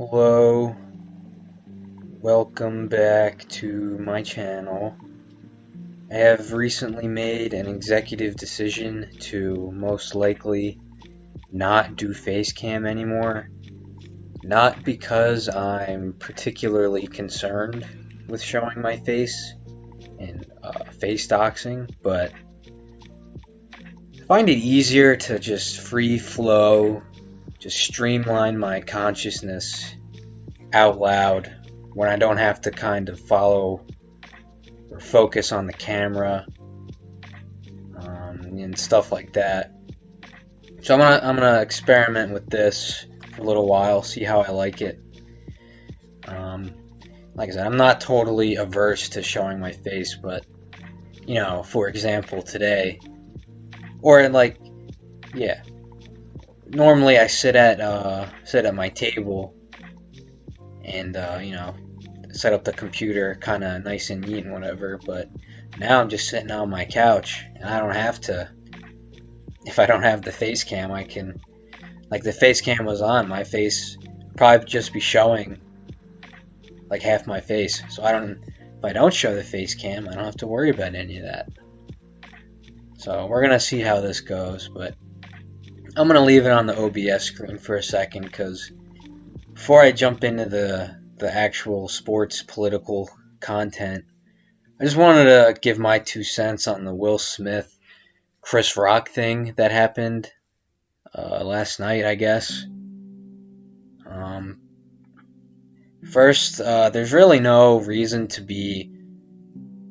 Hello, welcome back to my channel. I have recently made an executive decision to most likely not do face cam anymore. Not because I'm particularly concerned with showing my face and face doxing, but I find it easier to just free flow, just streamline my consciousness out loud when I don't have to kind of follow or focus on the camera and stuff like that. So I'm gonna experiment with this for a little while, see how I like it. Like I said, I'm not totally averse to showing my face, but you know, for example, today, or like, yeah, normally I sit at my table and you know, set up the computer kind of nice and neat and whatever, but now I'm just sitting on my couch and I don't have to. If I don't have the face cam, I can, like, the face cam was on, my face would probably just be showing like half my face, so if I don't show the face cam, I don't have to worry about any of that. So we're gonna see how this goes, but I'm gonna leave it on the OBS screen for a second, because before I jump into the actual sports political content, I just wanted to give my 2 cents on the Will Smith Chris Rock thing that happened last night, I guess. First, there's really no reason to be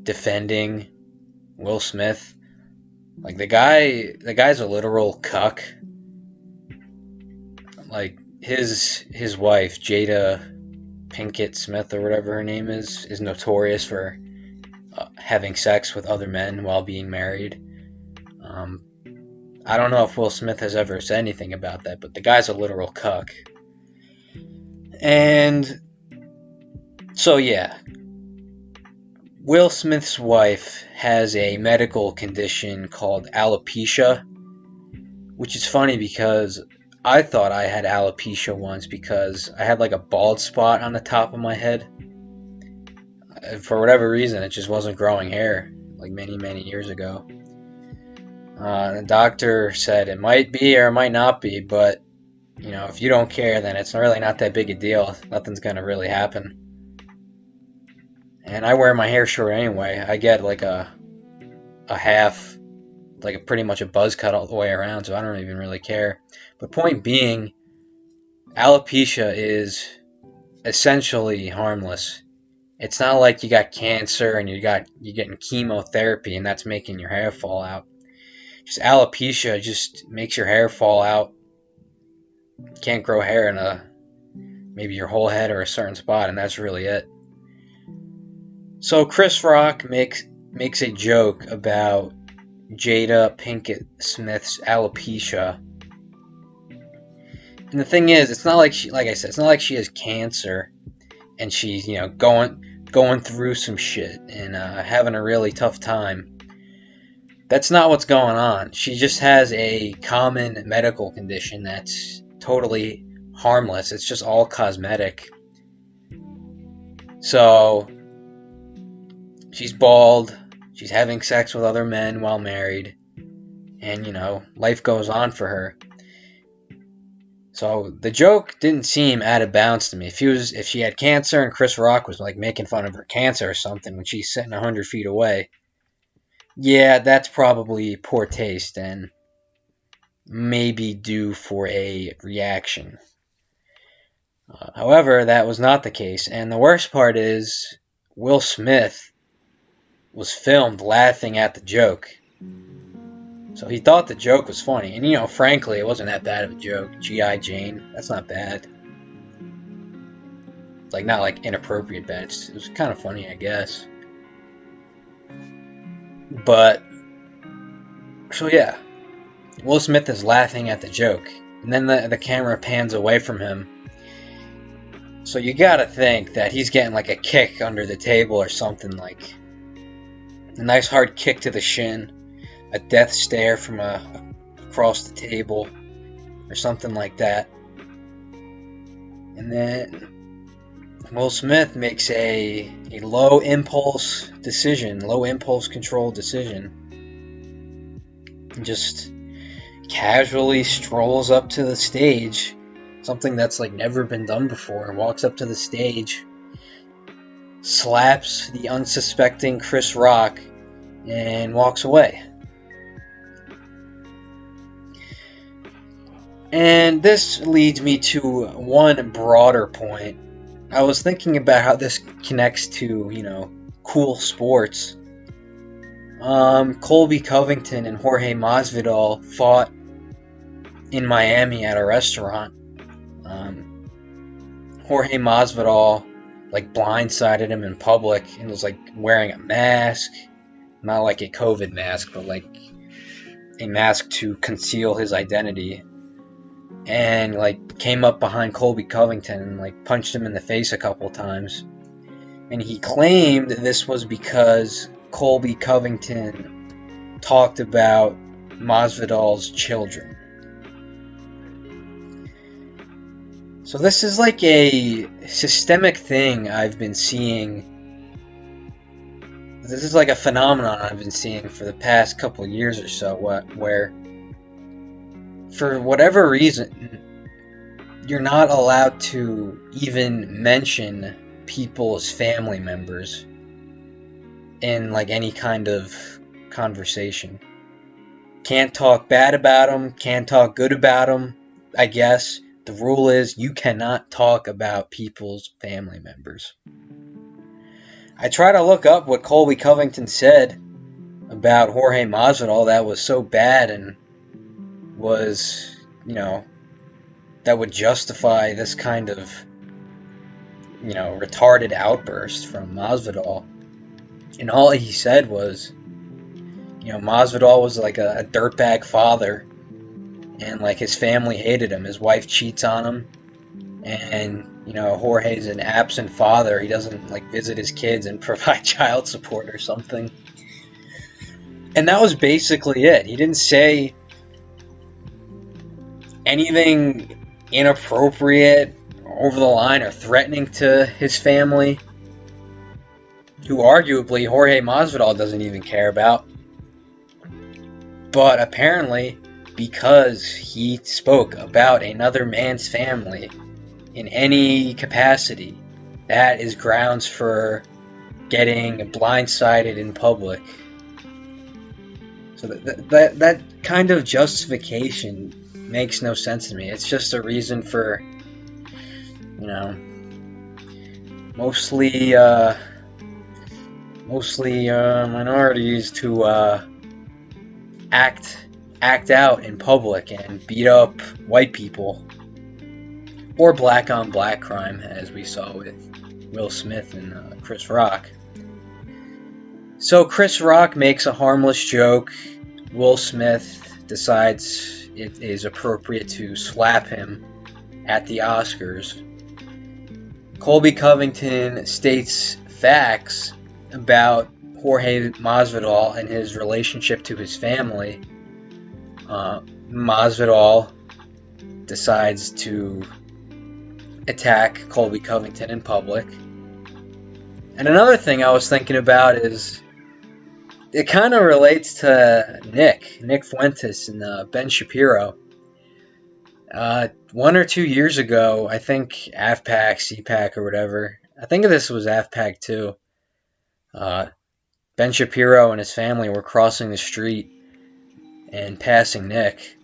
defending Will Smith. Like, the guy's a literal cuck. Like, his wife, Jada Pinkett Smith or whatever her name is notorious for having sex with other men while being married. I don't know if Will Smith has ever said anything about that, but the guy's a literal cuck. And so yeah, Will Smith's wife has a medical condition called alopecia, which is funny because I thought I had alopecia once because I had like a bald spot on the top of my head. For whatever reason, it just wasn't growing hair like many years ago. The doctor said it might be or it might not be, but you know, if you don't care, then it's really not that big a deal. Nothing's gonna really happen. And I wear my hair short anyway. I get like a half, like a pretty much a buzz cut all the way around, so I don't even really care. But point being, alopecia is essentially harmless. It's not like you got cancer and you're getting chemotherapy and that's making your hair fall out. Just alopecia just makes your hair fall out. You can't grow hair in maybe your whole head or a certain spot, and that's really it. So Chris Rock makes a joke about Jada Pinkett Smith's alopecia. And the thing is, it's not like it's not like she has cancer and she's, you know, going through some shit and having a really tough time. That's not what's going on. She just has a common medical condition that's totally harmless. It's just all cosmetic. So she's bald, she's having sex with other men while married, and you know, life goes on for her. So the joke didn't seem out of bounds to me. If she had cancer and Chris Rock was like making fun of her cancer or something when she's sitting 100 feet away, yeah, that's probably poor taste and maybe due for a reaction. However, that was not the case, and the worst part is Will Smith was filmed laughing at the joke. So he thought the joke was funny, and you know, frankly, it wasn't that bad of a joke. G.I. Jane, that's not bad. Like, not like inappropriate bad. It was kind of funny, I guess. But so yeah, Will Smith is laughing at the joke, and then the camera pans away from him. So you gotta think that he's getting like a kick under the table or something, like a nice hard kick to the shin, a death stare from across the table, or something like that. And then Will Smith makes a low impulse control decision. And just casually strolls up to the stage, something that's like never been done before, and walks up to the stage, slaps the unsuspecting Chris Rock, and walks away. And this leads me to one broader point. I was thinking about how this connects to, cool sports. Colby Covington and Jorge Masvidal fought in Miami at a restaurant. Jorge Masvidal blindsided him in public and was wearing a mask, not like a COVID mask, but a mask to conceal his identity, and came up behind Colby Covington and punched him in the face a couple times. And he claimed this was because Colby Covington talked about Masvidal's children. So this is a systemic thing I've been seeing. This is a phenomenon I've been seeing for the past couple years or so, where for whatever reason you're not allowed to even mention people's family members in any kind of conversation. Can't talk bad about them, can't talk good about them, I guess. The rule is you cannot talk about people's family members. I try to look up what Colby Covington said about Jorge Masvidal that was so bad and was, that would justify this kind of, retarded outburst from Masvidal. And all he said was, Masvidal was a dirtbag father, and his family hated him. His wife cheats on him, and Jorge's an absent father. He doesn't visit his kids and provide child support or something. And that was basically it. He didn't say anything inappropriate, over the line, or threatening to his family, who arguably Jorge Masvidal doesn't even care about. But apparently, because he spoke about another man's family in any capacity, that is grounds for getting blindsided in public. So that kind of justification makes no sense to me. It's just a reason for, mostly minorities to act out in public and beat up white people, or black on black crime, as we saw with Will Smith and Chris Rock. So Chris Rock makes a harmless joke. Will Smith decides it is appropriate to slap him at the Oscars. Colby Covington states facts about Jorge Masvidal and his relationship to his family. Masvidal decides to attack Colby Covington in public. And another thing I was thinking about is, it kind of relates to Nick Fuentes and Ben Shapiro. 1 or 2 years ago, I think AFPAC, CPAC, or whatever, I think this was AFPAC too, Ben Shapiro and his family were crossing the street and passing Nick.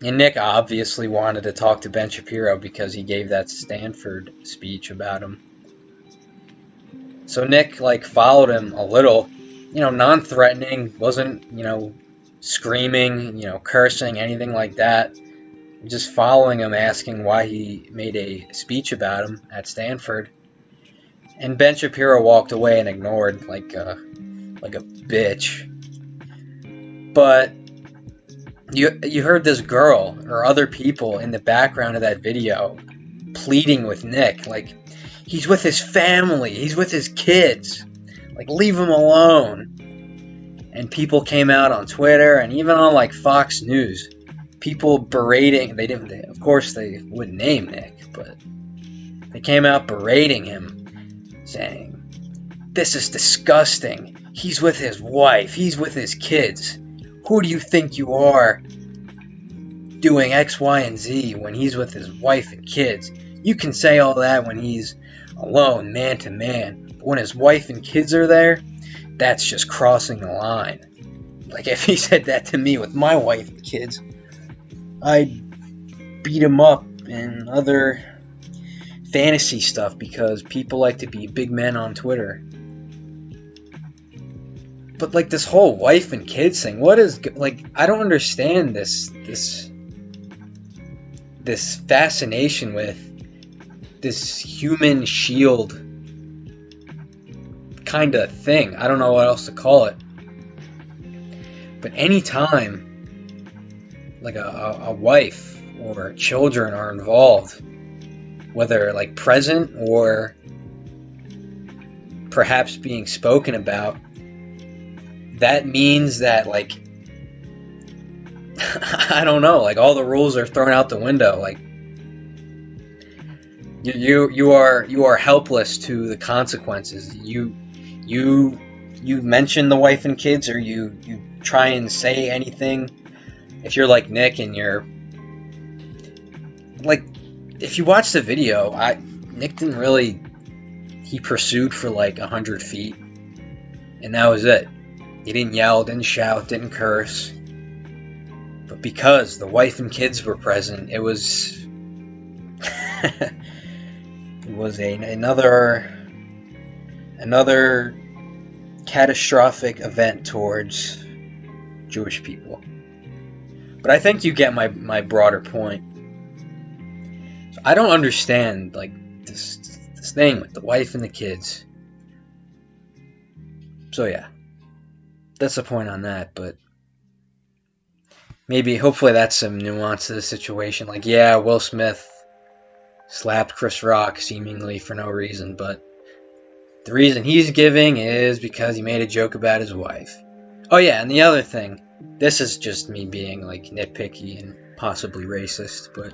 And Nick obviously wanted to talk to Ben Shapiro because he gave that Stanford speech about him. So Nick followed him a little, non-threatening, wasn't, screaming, cursing, anything like that. Just following him, asking why he made a speech about him at Stanford. And Ben Shapiro walked away and ignored like a bitch. But you heard this girl or other people in the background of that video pleading with Nick, he's with his family, he's with his kids, leave him alone. And people came out on Twitter and even on Fox News people berating, of course they wouldn't name Nick, but they came out berating him, saying, "This is disgusting. He's with his wife. He's with his kids. Who do you think you are doing X, Y, and Z when he's with his wife and kids? You can say all that when he's alone, man to man. But when his wife and kids are there, that's just crossing the line." Like, if he said that to me with my wife and kids, I'd beat him up and other fantasy stuff because people like to be big men on Twitter. But, like, this whole wife and kids thing, what is, like, I don't understand this fascination with this human shield kind of thing. I don't know what else to call it. But anytime, like, a wife or children are involved, whether, like, present or perhaps being spoken about, that means that, like, I don't know, like, all the rules are thrown out the window. Like, you are helpless to the consequences. You mention the wife and kids, or you try and say anything. If you're like Nick and you're like, if you watch the video, Nick didn't really, he pursued for like 100 feet, and that was it. He didn't yell, didn't shout, didn't curse. But because the wife and kids were present, it was it was another catastrophic event towards Jewish people. But I think you get my broader point. So I don't understand, like, this thing with the wife and the kids. So yeah, that's the point on that. But maybe, hopefully that's some nuance to the situation. Like, yeah, Will Smith slapped Chris Rock seemingly for no reason, but the reason he's giving is because he made a joke about his wife. Oh yeah, and the other thing, this is just me being, like, nitpicky and possibly racist, but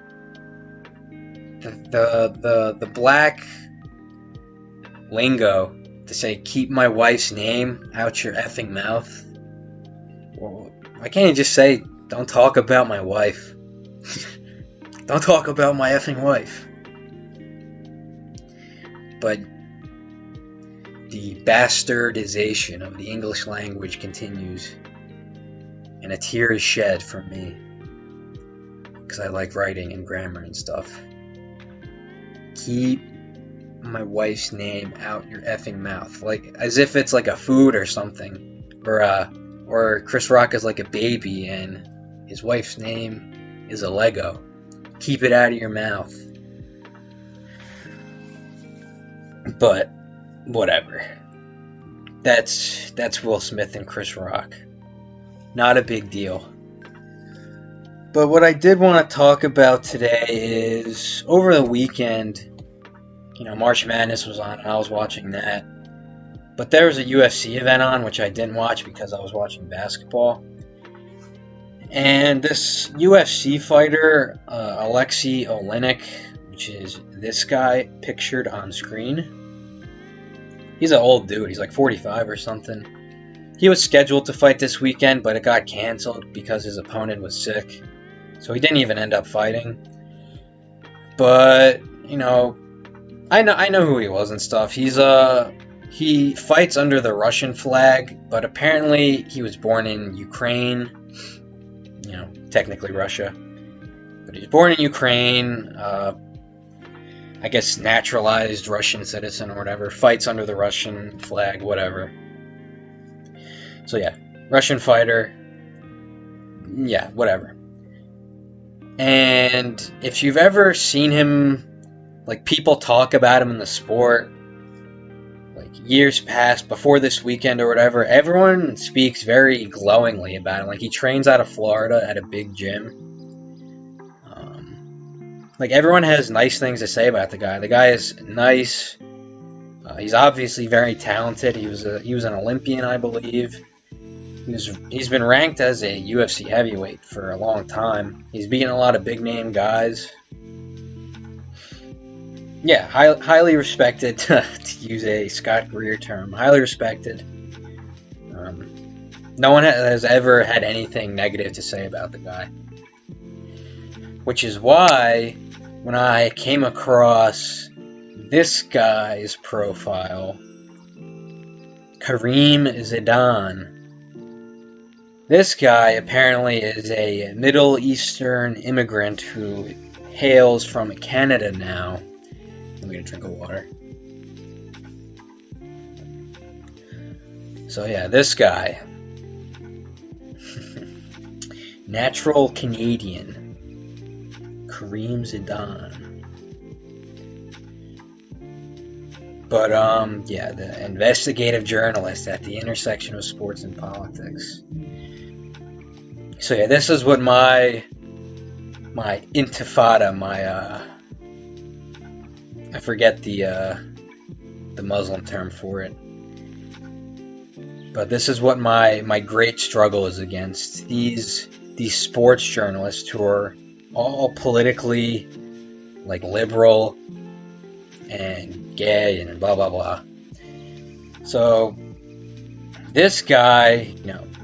the black lingo to say "keep my wife's name out your effing mouth." Well, why can't you just say, "Don't talk about my wife"? Don't talk about my effing wife. But the bastardization of the English language continues, and a tear is shed from me, because I like writing and grammar and stuff. Keep my wife's name out your effing mouth. Like, as if it's like a food or something. Or Chris Rock is like a baby and his wife's name is a Lego. Keep it out of your mouth. But whatever. That's Will Smith and Chris Rock. Not a big deal. But what I did want to talk about today is, over the weekend, March Madness was on and I was watching that. But there was a UFC event on, which I didn't watch because I was watching basketball. And this UFC fighter, Aleksei Oleinik, which is this guy pictured on screen. He's an old dude. He's like 45 or something. He was scheduled to fight this weekend, but it got canceled because his opponent was sick. So he didn't even end up fighting. But, I know who he was and stuff. He fights under the Russian flag, but apparently he was born in Ukraine. Technically Russia. But he was born in Ukraine. I guess naturalized Russian citizen or whatever. Fights under the Russian flag, whatever. So yeah, Russian fighter. Yeah, whatever. And if you've ever seen him, like, people talk about him in the sport, like, years past, before this weekend or whatever, everyone speaks very glowingly about him. Like, he trains out of Florida at a big gym. Like, everyone has nice things to say about the guy. The guy is nice. He's obviously very talented. He was an Olympian, I believe. He's been ranked as a UFC heavyweight for a long time. He's beaten a lot of big name guys. Yeah, highly respected, to use a Scott Greer term. Highly respected. No one has ever had anything negative to say about the guy. Which is why, when I came across this guy's profile, Karim Zidan, this guy apparently is a Middle Eastern immigrant who hails from Canada now. I'm gonna drink of water. So yeah, this guy. Natural Canadian. Karim Zidan. But yeah, the investigative journalist at the intersection of sports and politics. So yeah, this is what my intifada, I forget the Muslim term for it. But this is what my great struggle is against. These sports journalists who are all politically like liberal and gay and blah blah blah. So this guy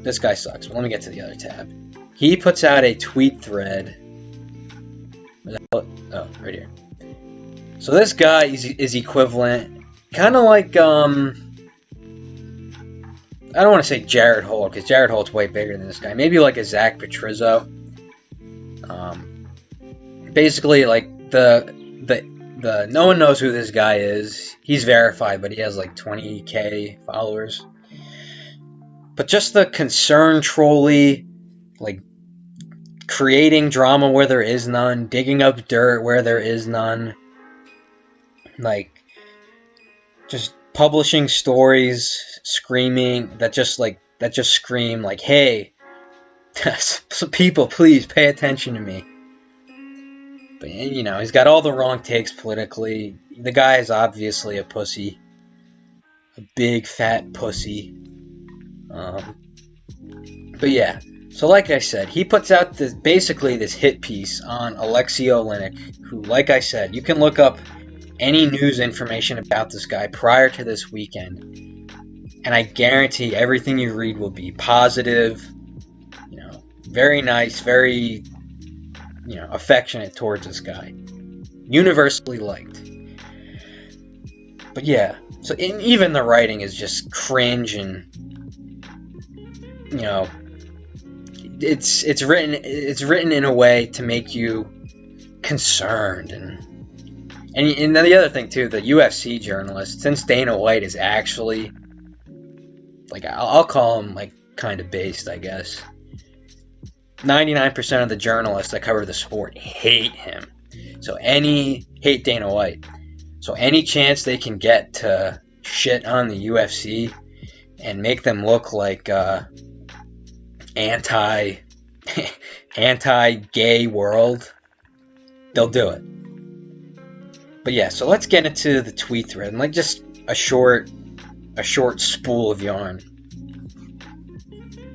sucks. But let me get to the other tab. He puts out a tweet thread. Oh, right here. So this guy is equivalent, kind of like I don't want to say Jared Holt, because Jared Holt's way bigger than this guy. Maybe like a Zach Petrizzo. Basically, like the no one knows who this guy is. He's verified, but he has like 20k followers. But just the concern trolley, like creating drama where there is none, digging up dirt where there is none, like just publishing stories screaming that just scream like, hey, people, please pay attention to me. But he's got all the wrong takes politically. The guy is obviously a pussy, a big fat pussy. But yeah, so like I said, he puts out basically this hit piece on Aleksei Oleinik, who, like I said, you can look up any news information about this guy prior to this weekend, and I guarantee everything you read will be positive, very nice, very, affectionate towards this guy, universally liked. But yeah, so even the writing is just cringe, and it's written in a way to make you concerned. And then the other thing too, the UFC journalist, since Dana White is actually, like, I'll call him like kind of based, I guess. 99% of the journalists that cover the sport hate him. Hate Dana White. So any chance they can get to shit on the UFC and make them look like anti-gay world, they'll do it. But yeah, so let's get into the tweet thread, and like just a short spool of yarn.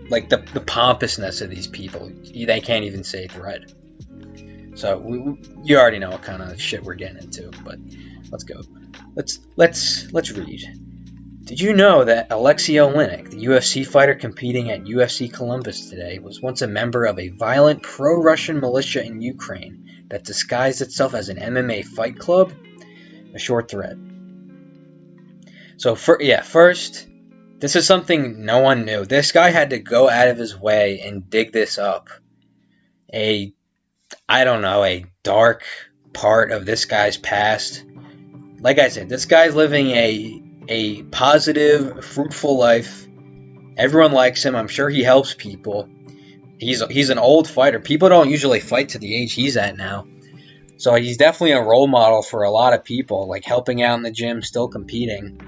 Like the pompousness of these people, they can't even say thread. So you already know what kind of shit we're getting into. But let's go. Let's read. Did you know that Aleksei Oleinik, the UFC fighter competing at UFC Columbus today, was once a member of a violent pro-Russian militia in Ukraine that disguised itself as an MMA fight club? A short thread. So first, this is something no one knew. This guy had to go out of his way and dig this up. A dark part of this guy's past. Like I said, this guy's living a positive, fruitful life. Everyone likes him. I'm sure he helps people. He's an old fighter. People don't usually fight to the age he's at now. So he's definitely a role model for a lot of people, like helping out in the gym, still competing.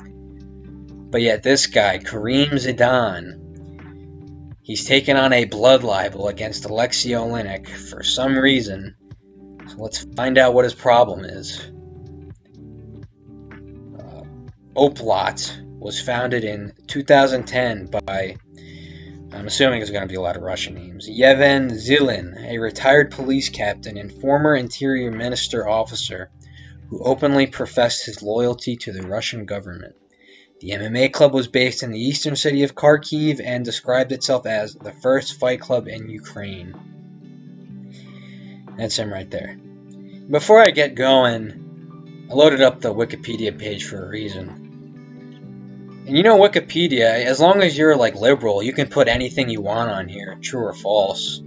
But yet this guy, Karim Zidan, he's taken on a blood libel against Aleksei Oleinik for some reason. So let's find out what his problem is. Oplot was founded in 2010 by I'm assuming there's going to be a lot of Russian names. Yevhen Zilin, a retired police captain and former interior minister officer who openly professed his loyalty to the Russian government. The MMA club was based in the eastern city of Kharkiv and described itself as the first fight club in Ukraine. That's him right there. Before I get going, I loaded up the Wikipedia page for a reason. And you know, Wikipedia, as long as you're like liberal, you can put anything you want on here, true or false.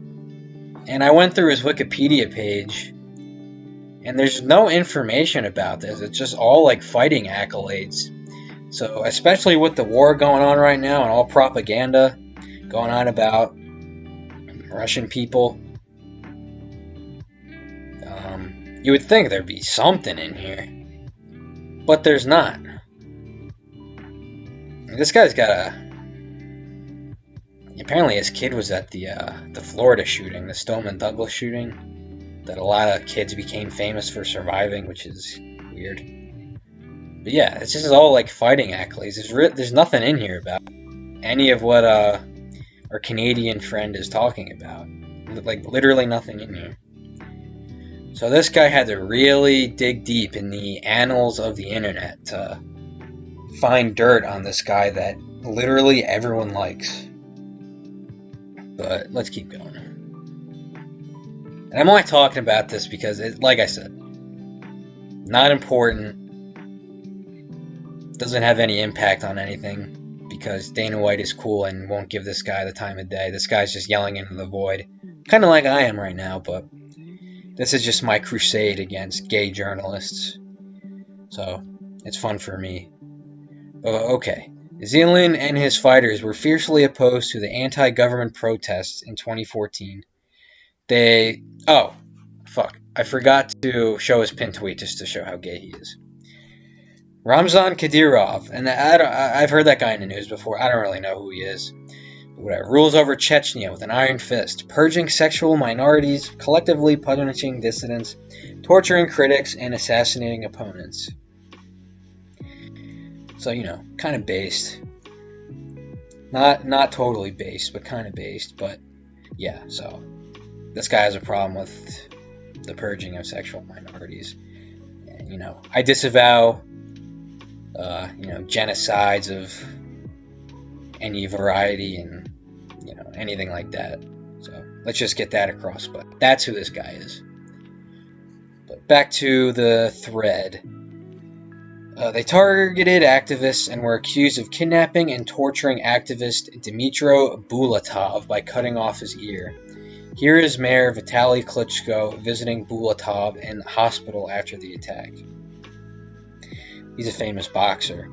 And I went through his Wikipedia page, and there's no information about this. It's just all like fighting accolades. So, especially with the war going on right now and all propaganda going on about Russian people, you would think there'd be something in here, but there's not. This guy's got apparently his kid was at the Florida shooting, the Stoneman Douglas shooting, that a lot of kids became famous for surviving, which is weird. But yeah, it's just all like fighting accolades. There's nothing in here about any of what our Canadian friend is talking about. Like, literally nothing in here. So this guy had to really dig deep in the annals of the internet to find dirt on this guy that literally everyone likes. But let's keep going. And I'm only talking about this because, like I said, not important, doesn't have any impact on anything, because Dana White is cool and won't give this guy the time of day. This guy's just yelling into the void, kind of like I am right now, but this is just my crusade against gay journalists. So, it's fun for me. Okay. Zilin and his fighters were fiercely opposed to the anti-government protests in 2014. Oh, fuck. I forgot to show his pinned tweet just to show how gay he is. Ramzan Kadyrov, and I've heard that guy in the news before. I don't really know who he is. Whatever. Rules over Chechnya with an iron fist, purging sexual minorities, collectively punishing dissidents, torturing critics, and assassinating opponents. So, you know, kind of based. Not totally based, but kind of based. But, yeah, so this guy has a problem with the purging of sexual minorities. And, you know, I disavow, genocides of any variety and, you know, anything like that. So, let's just get that across. But that's who this guy is. But back to the thread. They targeted activists and were accused of kidnapping and torturing activist Dmitro Bulatov by cutting off his ear. Here is Mayor Vitaly Klitschko visiting Bulatov in the hospital after the attack. He's a famous boxer.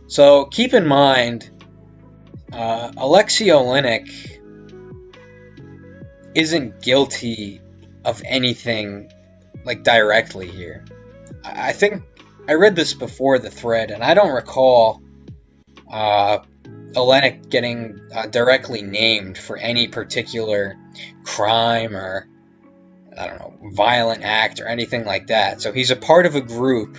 So keep in mind, Aleksei Oleinik isn't guilty of anything like directly here. I think I read this before the thread, and I don't recall Oleinik getting directly named for any particular crime or, I don't know, violent act or anything like that. So he's a part of a group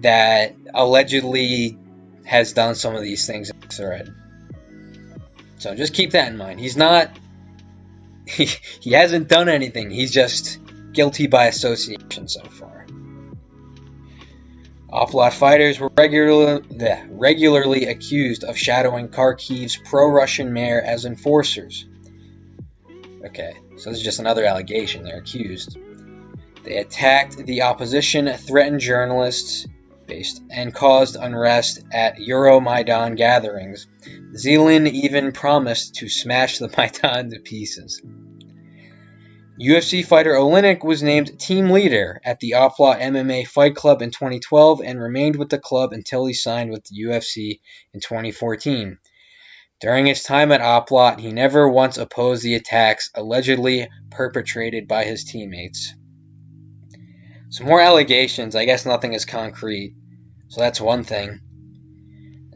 that allegedly has done some of these things in the thread. So just keep that in mind. He's not... He hasn't done anything. He's just guilty by association so far. Off-lot fighters were regularly accused of shadowing Kharkiv's pro-Russian mayor as enforcers. Okay, so this is just another allegation. They're accused. They attacked the opposition, threatened journalists, and caused unrest at Euromaidan gatherings. Zilin even promised to smash the Maidan to pieces. UFC fighter Oleinik was named team leader at the Off-Lot MMA Fight Club in 2012 and remained with the club until he signed with the UFC in 2014. During his time at Off-Lot, he never once opposed the attacks allegedly perpetrated by his teammates. Some more allegations. I guess nothing is concrete, so that's one thing.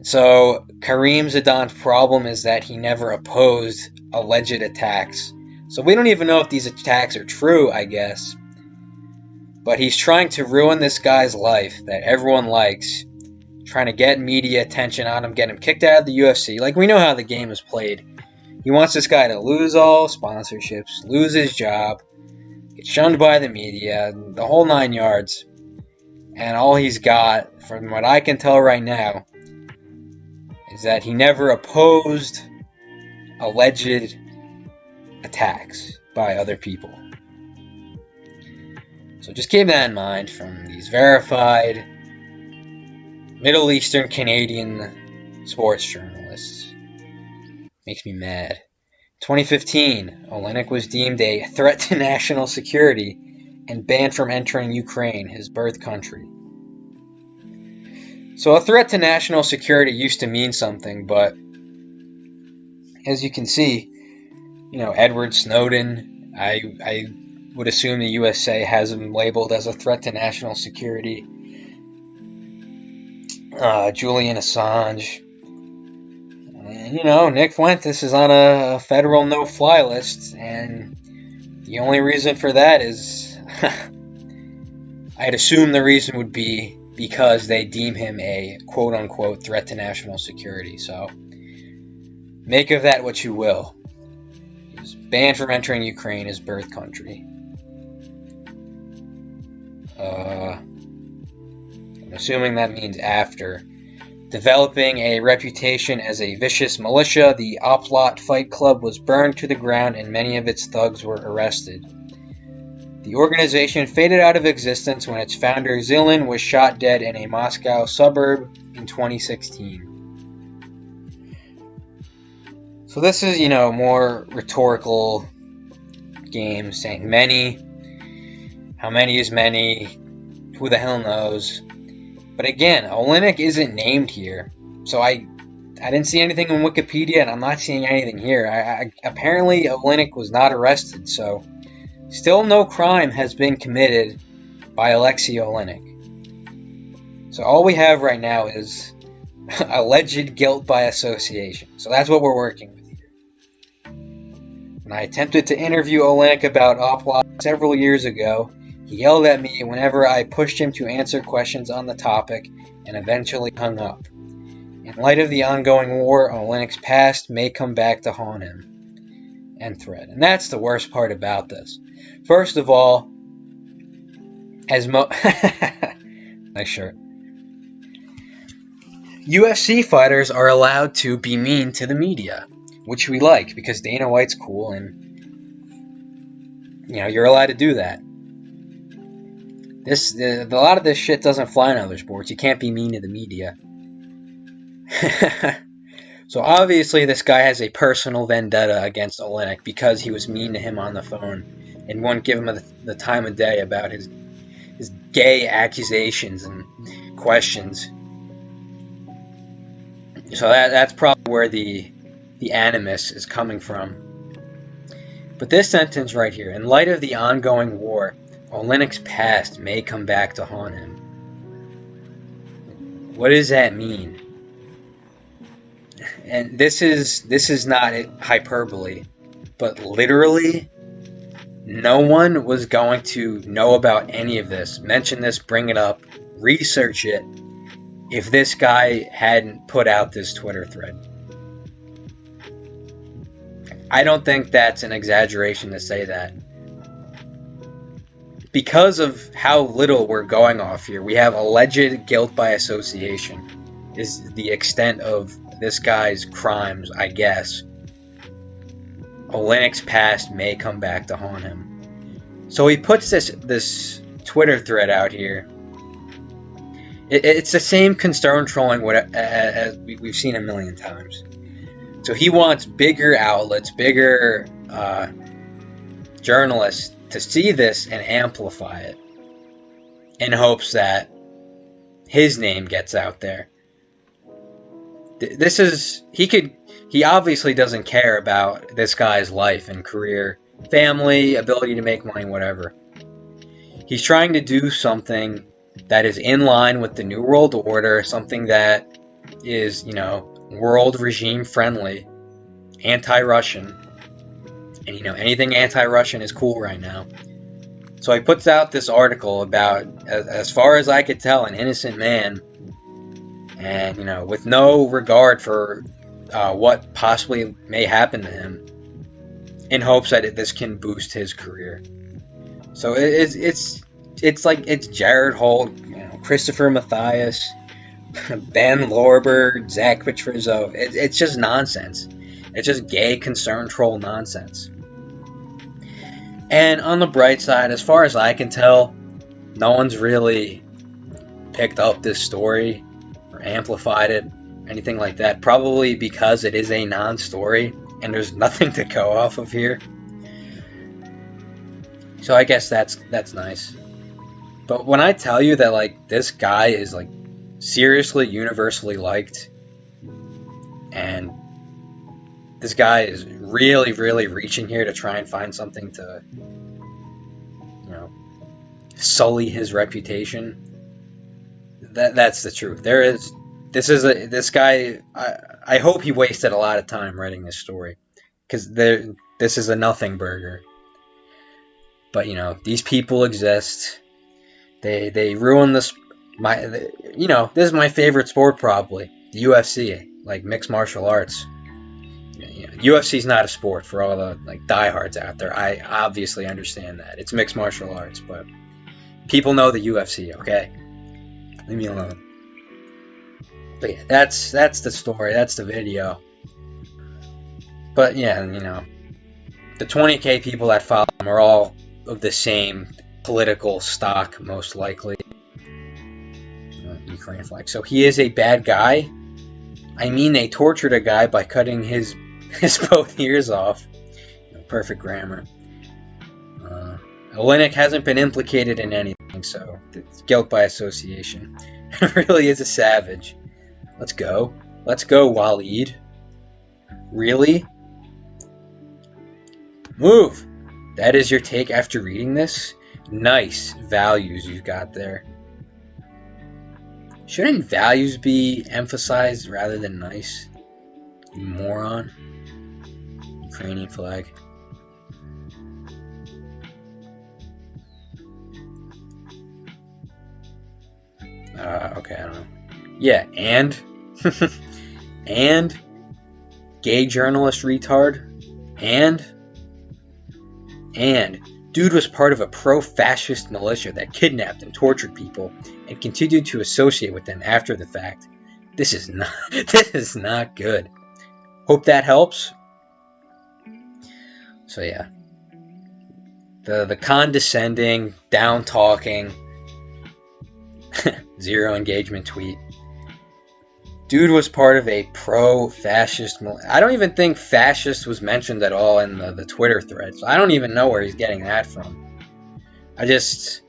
So Karim Zidan's problem is that he never opposed alleged attacks. So we don't even know if these attacks are true, I guess. But he's trying to ruin this guy's life that everyone likes, trying to get media attention on him, get him kicked out of the UFC. Like, we know how the game is played. He wants this guy to lose all sponsorships, lose his job, get shunned by the media, the whole 9 yards. And all he's got, from what I can tell right now, is that he never opposed alleged attacks by other people. So just keep that in mind from these verified Middle Eastern Canadian sports journalists. Makes me mad. 2015, Oleinik was deemed a threat to national security and banned from entering Ukraine, his birth country. So a threat to national security used to mean something, but as you can see, Edward Snowden, I would assume the USA has him labeled as a threat to national security. Julian Assange. And, Nick Fuentes is on a federal no-fly list, and the only reason for that is, I'd assume the reason would be because they deem him a quote-unquote threat to national security. So, make of that what you will. He's banned from entering Ukraine, his birth country. I'm assuming that means after. Developing a reputation as a vicious militia, the Oplot Fight Club was burned to the ground and many of its thugs were arrested. The organization faded out of existence when its founder Zilin was shot dead in a Moscow suburb in 2016. So this is, more rhetorical game, saying many. How many is many? Who the hell knows? But again, Oleinik isn't named here. So I didn't see anything in Wikipedia, and I'm not seeing anything here. Apparently, Oleinik was not arrested, so still no crime has been committed by Aleksei Oleinik. So all we have right now is alleged guilt by association. So that's what we're working with here. When I attempted to interview Oleinik about Oplot several years ago, he yelled at me whenever I pushed him to answer questions on the topic and eventually hung up. In light of the ongoing war, Oleinik's past may come back to haunt him. End thread. And that's the worst part about this. First of all, nice shirt. UFC fighters are allowed to be mean to the media, which we like because Dana White's cool and you're allowed to do that. A lot of this shit doesn't fly in other sports. You can't be mean to the media. So obviously this guy has a personal vendetta against Oleinik because he was mean to him on the phone and wouldn't give him the time of day about his gay accusations and questions. So that's probably where the animus is coming from. But this sentence right here, in light of the ongoing war, Oleinik's past may come back to haunt him. What does that mean? And this is not hyperbole, but literally no one was going to know about any of this, mention this, bring it up, research it, if this guy hadn't put out this Twitter thread. I don't think that's an exaggeration to say that. Because of how little we're going off here, we have alleged guilt by association is the extent of this guy's crimes, I guess. Oleinik's past may come back to haunt him. So he puts this Twitter thread out here. It's the same concern trolling as we've seen a million times. So he wants bigger outlets, bigger journalists to see this and amplify it in hopes that his name gets out there. He obviously doesn't care about this guy's life and career, family, ability to make money, whatever. He's trying to do something that is in line with the New World Order, something that is, world regime friendly, anti-Russian. And, anything anti-Russian is cool right now. So he puts out this article about, as far as I could tell, an innocent man and with no regard for what possibly may happen to him, in hopes that this can boost his career. So it's Jared Holt, Christopher Matthias, Ben Lorber, Zach Petrizzo. It's just nonsense. It's just gay concern troll nonsense. And on the bright side, as far as I can tell, no one's really picked up this story or amplified it, anything like that. Probably because it is a non-story and there's nothing to go off of here. So I guess that's nice. But when I tell you that like this guy is like seriously universally liked, and this guy is really, really reaching here to try and find something to, sully his reputation, that's the truth. This guy, I hope he wasted a lot of time writing this story, because this is a nothing burger. But these people exist. They ruin this. This is my favorite sport, probably, the UFC, like mixed martial arts. UFC is not a sport for all the like diehards out there. I obviously understand that it's mixed martial arts, but people know the UFC. Okay, leave me alone. But yeah, that's the story. That's the video. But yeah, the 20K people that follow him are all of the same political stock, most likely. Ukraine flag. So he is a bad guy. I mean, they tortured a guy by cutting his both ears off. Perfect grammar. Oleinik hasn't been implicated in anything, so it's guilt by association. Really is a savage. Let's go, Waleed. Really? Move! That is your take after reading this? Nice values you've got there. Shouldn't values be emphasized rather than nice? You moron. Ukrainian flag. Okay, I don't know. Yeah, and? And? Gay journalist retard? And? Dude was part of a pro-fascist militia that kidnapped and tortured people and continued to associate with them after the fact. This is not good. Hope that helps. So yeah. The condescending, down-talking, zero engagement tweet. Dude was part of a pro-fascist... I don't even think fascist was mentioned at all in the Twitter thread. So I don't even know where he's getting that from. I guess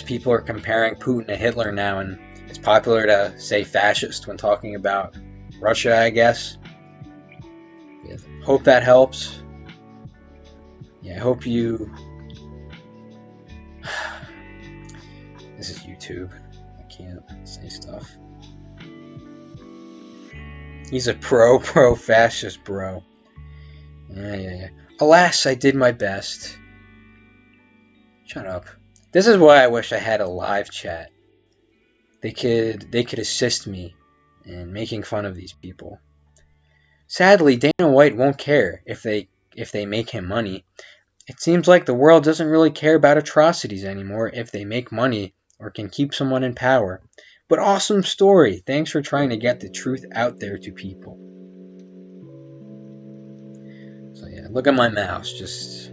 people are comparing Putin to Hitler now, and it's popular to say fascist when talking about Russia, I guess. Yeah, hope that helps. Yeah, I hope you... This is YouTube. I can't say stuff. He's a pro-fascist bro. Yeah. Alas, I did my best. Shut up. This is why I wish I had a live chat. They could assist me in making fun of these people. Sadly, Dana White won't care if they make him money. It seems like the world doesn't really care about atrocities anymore if they make money or can keep someone in power. But awesome story. Thanks for trying to get the truth out there to people. So yeah, look at my mouse. Just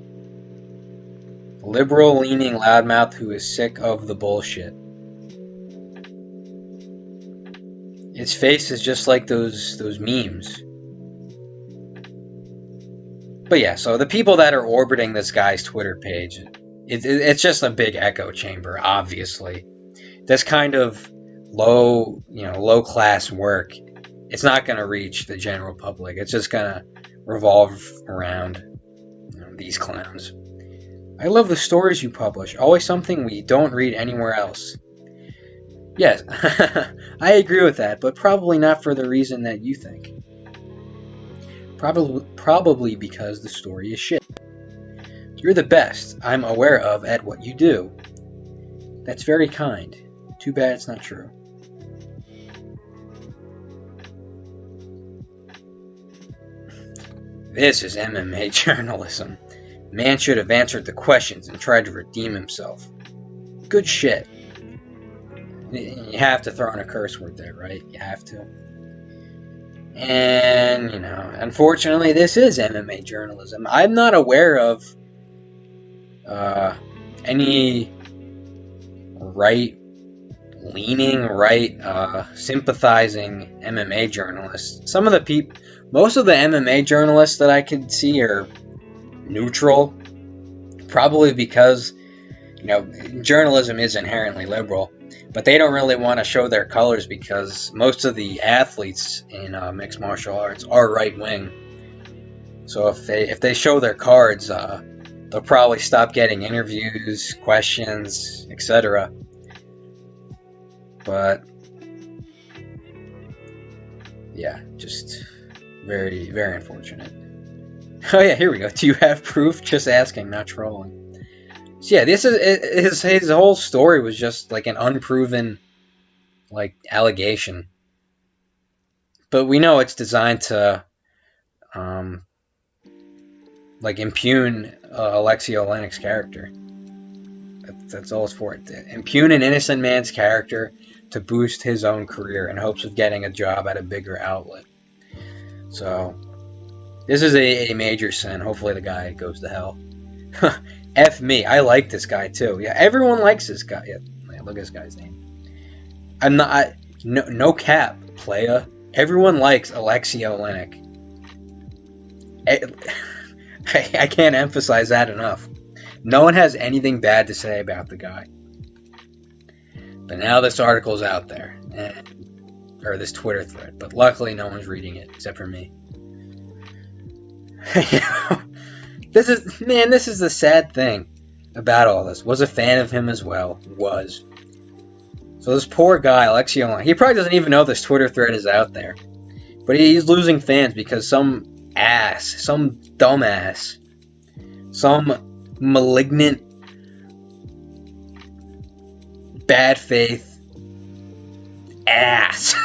liberal-leaning loudmouth who is sick of the bullshit. His face is just like those memes. But yeah, so the people that are orbiting this guy's Twitter page, it's just a big echo chamber, obviously. This kind of low class work, it's not going to reach the general public. It's just going to revolve around these clowns. I love the stories you publish. Always something we don't read anywhere else. Yes, I agree with that, but probably not for the reason that you think. Probably because the story is shit. You're the best I'm aware of at what you do. That's very kind. Too bad it's not true. This is MMA journalism. Man should have answered the questions and tried to redeem himself. Good shit. You have to throw in a curse word there, right? You have to. And, you know, unfortunately, this is MMA journalism. I'm not aware of any right-leaning, sympathizing MMA journalists. Most of the MMA journalists that I could see are neutral, probably because, you know, journalism is inherently liberal, but they don't really want to show their colors because most of the athletes in mixed martial arts are right-wing. So if they show their cards, they'll probably stop getting interviews, questions, etc. But yeah, just very, very unfortunate. Oh yeah, here we go. Do you have proof? Just asking, not trolling. So yeah, this is his whole story was just like an unproven allegation. But we know it's designed to impugn Aleksei Oleinik's character. That's all it's for. Impugn an innocent man's character to boost his own career in hopes of getting a job at a bigger outlet. So this is a major sin. Hopefully the guy goes to hell. F me. I like this guy too. Yeah, everyone likes this guy. Yeah, look at this guy's name. No cap, playa. Everyone likes Aleksei Oleinik. I can't emphasize that enough. No one has anything bad to say about the guy. But now this article's out there, or this Twitter thread. But luckily, no one's reading it except for me. This is the sad thing about all this. Was a fan of him as well. Was. So this poor guy, Aleksei Oleinik, he probably doesn't even know this Twitter thread is out there. But he's losing fans because some dumbass, some malignant, bad faith ass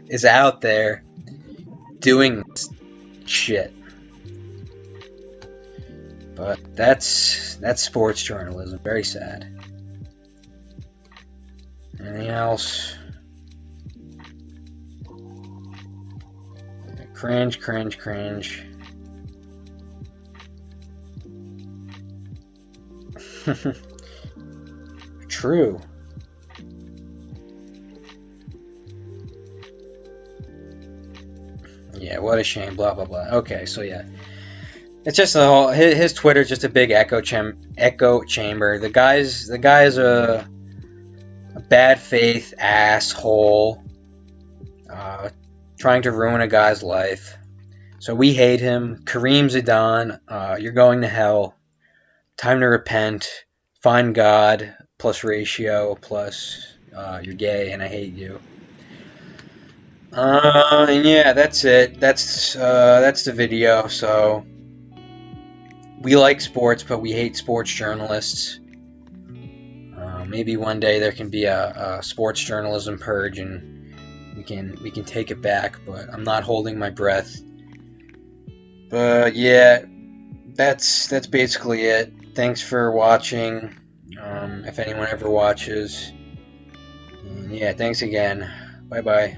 is out there doing this shit. But that's sports journalism. Very sad. Anything else? Cringe. True. Yeah, what a shame, blah blah blah. Okay, so yeah. It's just his Twitter's just a big echo chamber. The guy's a bad faith asshole, trying to ruin a guy's life. So we hate him. Karim Zidan, you're going to hell. Time to repent. Find God plus ratio plus you're gay and I hate you. And yeah, that's it. That's the video. So we like sports, but we hate sports journalists. Maybe one day there can be a sports journalism purge, and we can take it back. But I'm not holding my breath. But yeah, that's basically it. Thanks for watching. If anyone ever watches, and yeah, thanks again. Bye bye.